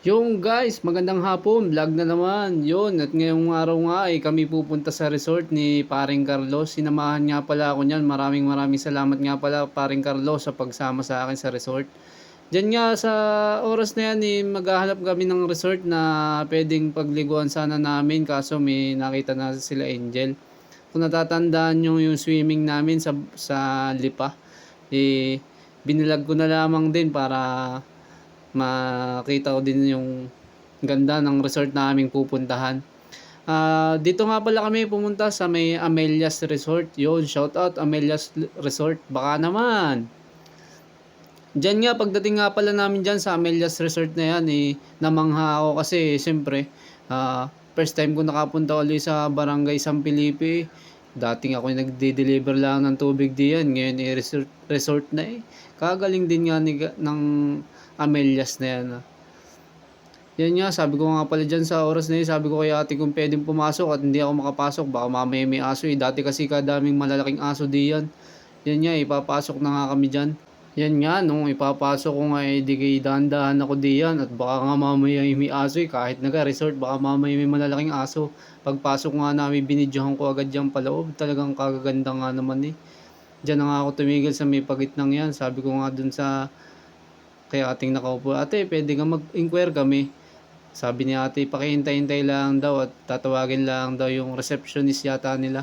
Yung guys, magandang hapon, vlog na naman. Yun, at ngayong araw nga ay kami pupunta sa resort ni Paring Carlos. Sinamahan nga pala ako niyan. Maraming salamat nga pala Paring Carlos sa pagsama sa akin sa resort. Diyan nga sa oras na yan maghahanap kami ng resort na pwedeng pagliguan sana namin kaso may nakita na sila Angel. Kung natatandaan nyo yung swimming namin sa Lipa, binilag ko na lamang din para makita ko din yung ganda ng resort na aming pupuntahan. Dito nga pala kami pumunta sa may Amelias Resort. Yun, shout out Amelias Resort. Baka naman. Diyan nga, pagdating nga pala namin dyan sa Amelias Resort na yan, namangha ako kasi siyempre, first time ko nakapunta ulit sa Barangay San Felipe. Dating ako yung nagde-deliver lang ng tubig diyan. Ngayon resort na eh. Kagaling din nga ng Amelias na yan. Yan nga, sabi ko nga pala dyan sa oras na yun, sabi ko kay ate kung pwedeng pumasok at hindi ako makapasok, baka mamaya may aso eh. Dati kasi kadaming malalaking aso diyan. Yan nga, ipapasok na nga kami dyan. Yan nga, nung ipapasok ko nga di kay dahan-dahan ako diyan at baka nga mamaya may aso eh. Kahit nag-resort, baka mamaya may malalaking aso. Pagpasok nga namin, binidyohan ko agad dyan paloob. Talagang kagaganda nga naman eh. Diyan na nga ako tumigil sa may pagitnang yan. Sabi ko nga dun sa kaya ating nakaupo, ate, pwede nga mag-inquire kami. Sabi ni ate, pakihintay-hintay lang daw at tatawagin lang daw yung receptionist yata nila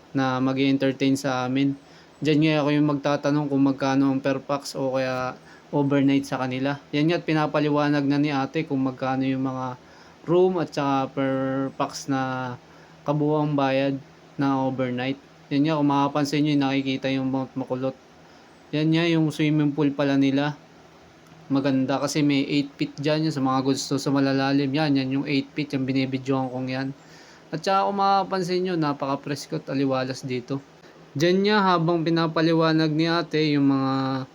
na mag-entertain sa amin. Diyan nga ako yung magtatanong kung magkano ang per pax o kaya overnight sa kanila. Yan nga at pinapaliwanag na ni ate kung magkano yung mga room at saka per pax na kabuuang bayad na overnight. Yan nga, kung makapansin nyo, nakikita yung Mount Makulot. Yan nga, yung swimming pool pala nila. Maganda kasi may 8 feet dyan yun sa mga gusto sa malalalim. Yan yung 8 feet, yung binibidyoan kong yan. At saka kung makapansin nyo, napaka-presko at aliwalas dito. Dyan niya habang pinapaliwanag ni ate yung mga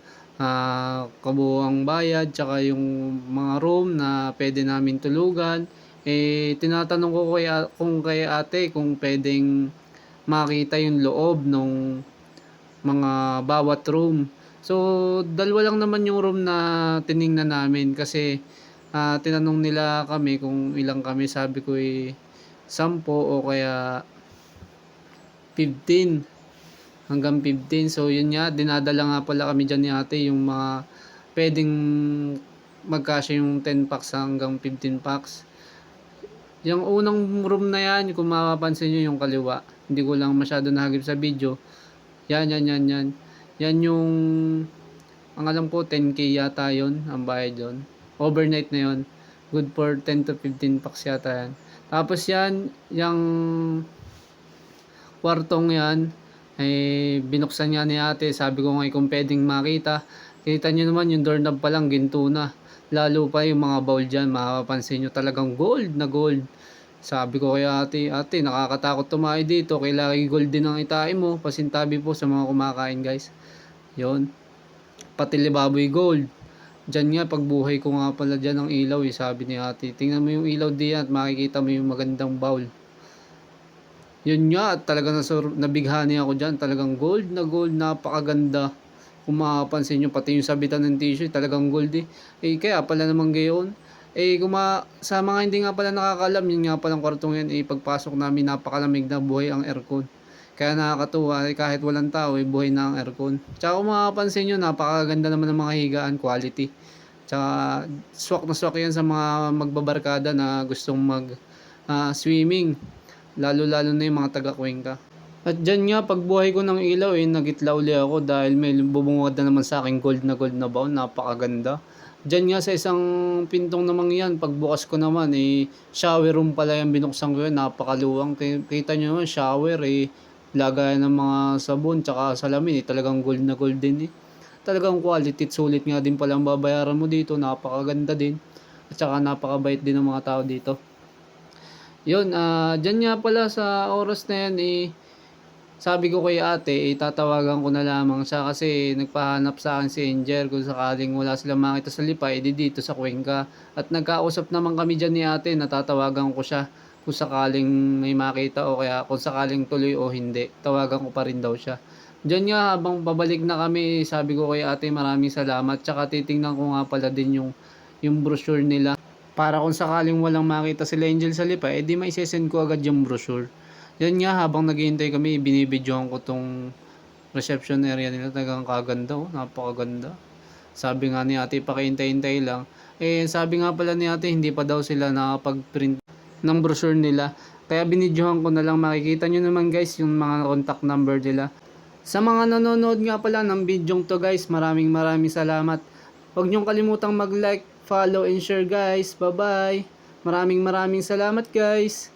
kabuuang bayad, tsaka yung mga room na pwede namin tulugan. Tinatanong ko kung kay ate kung pwedeng makita yung loob ng mga bawat room. So, dalawa lang naman yung room na tiningnan namin kasi tinanong nila kami kung ilang kami. Sabi ko 10 o kaya 15 hanggang 15. So, yun nga, dinadala nga pala kami dyan ni ate yung mga pwedeng magkasya yung 10 packs hanggang 15 packs. Yung unang room na yan, kung mapapansin nyo yung kaliwa, hindi ko lang masyado nahagip sa video. Yan. Yan yung, ang alam ko, 10k yata yun, ang bayad yun. Overnight na yun. Good for 10 to 15 packs yata yan. Tapos yan, yung kwartong yan, binuksan nga ni ate. Sabi ko nga kung pwedeng makita. Kita nyo naman yung doorknob pa lang, ginto na. Lalo pa yung mga bowl dyan, makapansin nyo talagang gold na gold. Sabi ko kay ate, nakakatakot tumayo dito. Kailangan gold din ang itain mo. Pasintabi po sa mga kumakain guys. Yon. Pati libaboy gold. Diyan nga pagbuhay ko nga pala dyan ng ilaw sabi ni ate. Tingnan mo yung ilaw diyan at makikita mo yung magandang bowl. Yun nga at talaga nabighani ako dyan. Talagang gold na gold. Napakaganda. Kung makapansin nyo pati yung sabitan ng tissue talagang gold eh. Kaya pala naman gayon. Sa mga hindi nga pala nakakalam, yun nga palang kwartong yan, pagpasok namin napakalamig na buhay ang aircon. Kaya nakakatuwa, kahit walang tao, buhay na ang aircon. Tsaka kung makapansin nyo, napakaganda naman ng mga higaan, quality. Tsaka swak na swak yan sa mga magbabarkada na gustong swimming. Lalo na yung mga taga-Cuenca. At dyan nga, pagbuhay ko ng ilaw, nagitlaw li ako dahil may bubungad na naman sa akin gold na bowl. Napakaganda. Diyan nga sa isang pintong namang yan, pagbukas ko naman, shower room pala yung binuksan ko yun, napakaluwang. Kita nyo naman, shower, lagayan ng mga sabon, tsaka salamin, talagang gold na gold din Talagang quality, sulit nga din pala ang babayaran mo dito, napakaganda din. At saka napakabait din ng mga tao dito. Yun, dyan nga pala sa oras na yan, sabi ko kay ate, tatawagan ko na lamang siya kasi nagpahanap sa akin si Angel kung sakaling wala silang makita sa Lipa, dito sa Cuenca. At nagkausap naman kami dyan ni ate, natatawagan ko siya kung sakaling may makita o kaya kung sakaling tuloy o hindi. Tawagan ko pa rin daw siya. Diyan nga habang pabalik na kami, sabi ko kay ate maraming salamat. Tsaka titingnan ko nga pala din yung brochure nila. Para kung sakaling walang makita sila Angel sa lipa, edi may sesend ko agad yung brochure. Yan nga, habang naghihintay kami, binibidyohan ko tong reception area nila. Talagang kaganda, oh, napakaganda. Sabi nga ni ate, pakihintay-hintay lang. Eh, sabi nga pala ni ate, hindi pa daw sila nakapag-print ng brochure nila. Kaya binidyohan ko na lang. Makikita nyo naman guys yung mga contact number nila. Sa mga nanonood nga pala ng bidyong to guys, maraming salamat. Huwag nyong kalimutang mag-like, follow, and share guys. Bye bye. Maraming salamat guys.